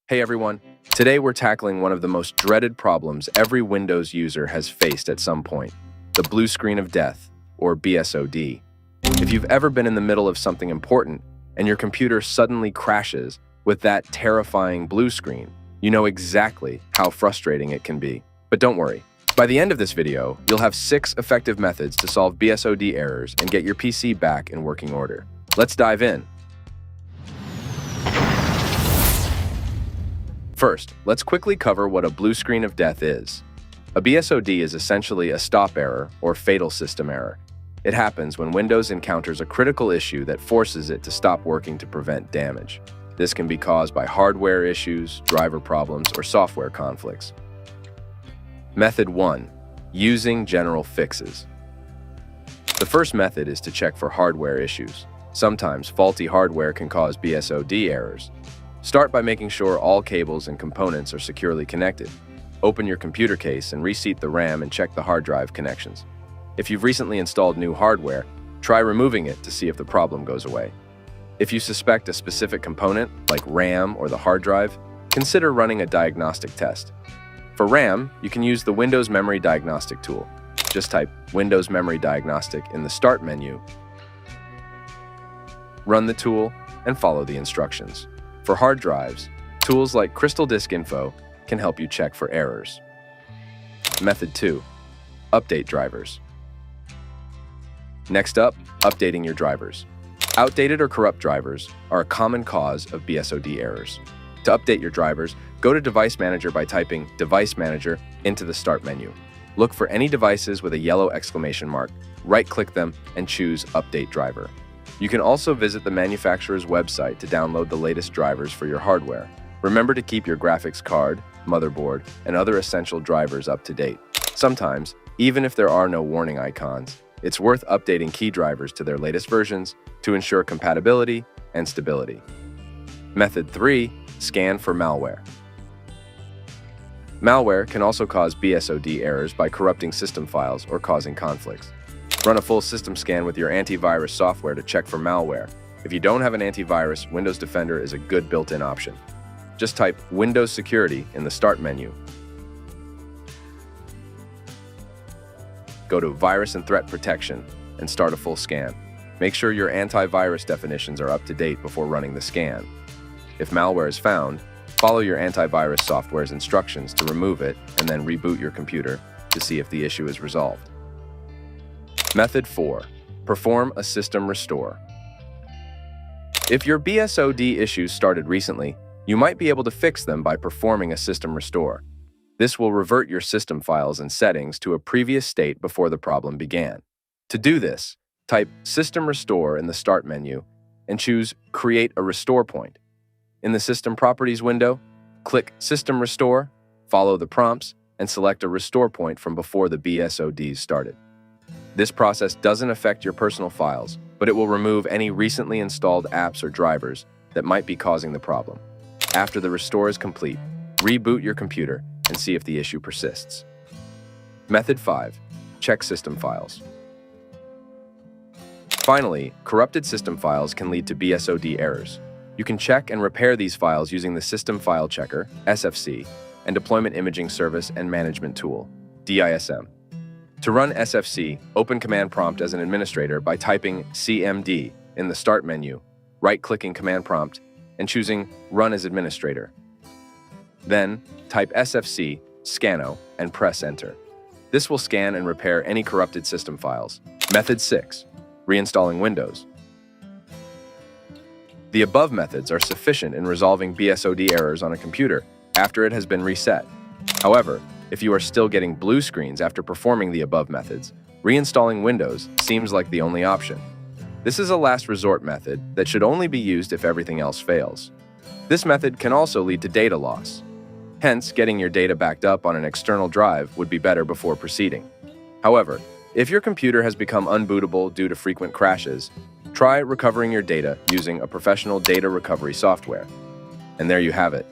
Hey everyone, today we're tackling one of the most dreaded problems every Windows user has faced at some point, the blue screen of death, or BSOD. If you've ever been in the middle of something important and your computer suddenly crashes with that terrifying blue screen, you know exactly how frustrating it can be. But don't worry, by the end of this video, you'll have 6 effective methods to solve BSOD errors and get your PC back in working order. Let's dive in. First, let's quickly cover what a blue screen of death is. A BSOD is essentially a stop error or fatal system error. It happens when Windows encounters a critical issue that forces it to stop working to prevent damage. This can be caused by hardware issues, driver problems, or software conflicts. Method 1. Using general fixes. The first method is to check for hardware issues. Sometimes faulty hardware can cause BSOD errors. Start by making sure all cables and components are securely connected. Open your computer case and reseat the RAM and check the hard drive connections. If you've recently installed new hardware, try removing it to see if the problem goes away. If you suspect a specific component, like RAM or the hard drive, consider running a diagnostic test. For RAM, you can use the Windows Memory Diagnostic tool. Just type Windows Memory Diagnostic in the Start menu, run the tool, and follow the instructions. For hard drives, tools like Crystal Disk Info can help you check for errors. Method 2. Update drivers. Next up, updating your drivers. Outdated or corrupt drivers are a common cause of BSOD errors. To update your drivers, go to Device Manager by typing Device Manager into the Start menu. Look for any devices with a yellow exclamation mark, right-click them, and choose Update Driver. You can also visit the manufacturer's website to download the latest drivers for your hardware. Remember to keep your graphics card, motherboard, and other essential drivers up to date. Sometimes, even if there are no warning icons, it's worth updating key drivers to their latest versions to ensure compatibility and stability. Method 3. Scan for malware. Malware can also cause BSOD errors by corrupting system files or causing conflicts. Run a full system scan with your antivirus software to check for malware. If you don't have an antivirus, Windows Defender is a good built-in option. Just type Windows Security in the Start menu. Go to Virus and Threat Protection and start a full scan. Make sure your antivirus definitions are up to date before running the scan. If malware is found, follow your antivirus software's instructions to remove it and then reboot your computer to see if the issue is resolved. Method 4. Perform a system restore. If your BSOD issues started recently, you might be able to fix them by performing a system restore. This will revert your system files and settings to a previous state before the problem began. To do this, type System Restore in the Start menu and choose Create a Restore Point. In the System Properties window, click System Restore, follow the prompts, and select a restore point from before the BSODs started. This process doesn't affect your personal files, but it will remove any recently installed apps or drivers that might be causing the problem. After the restore is complete, reboot your computer and see if the issue persists. Method 5. Check system files. Finally, corrupted system files can lead to BSOD errors. You can check and repair these files using the System File Checker, SFC, and Deployment Imaging Service and Management Tool, DISM. To run SFC, open Command Prompt as an administrator by typing CMD in the Start menu, right-clicking Command Prompt, and choosing Run as Administrator. Then, type SFC, Scano, and press Enter. This will scan and repair any corrupted system files. Method 6. Reinstalling Windows. The above methods are sufficient in resolving BSOD errors on a computer after it has been reset. However, if you are still getting blue screens after performing the above methods, reinstalling Windows seems like the only option. This is a last resort method that should only be used if everything else fails. This method can also lead to data loss. Hence, getting your data backed up on an external drive would be better before proceeding. However, if your computer has become unbootable due to frequent crashes, try recovering your data using a professional data recovery software. And there you have it.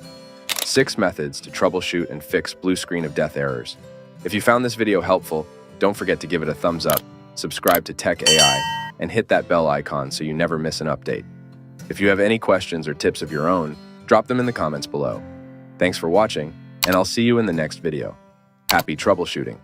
6 methods to troubleshoot and fix blue screen of death errors. If you found this video helpful, don't forget to give it a thumbs up, subscribe to Tech AI, and hit that bell icon so you never miss an update. If you have any questions or tips of your own, drop them in the comments below. Thanks for watching, and I'll see you in the next video. Happy troubleshooting!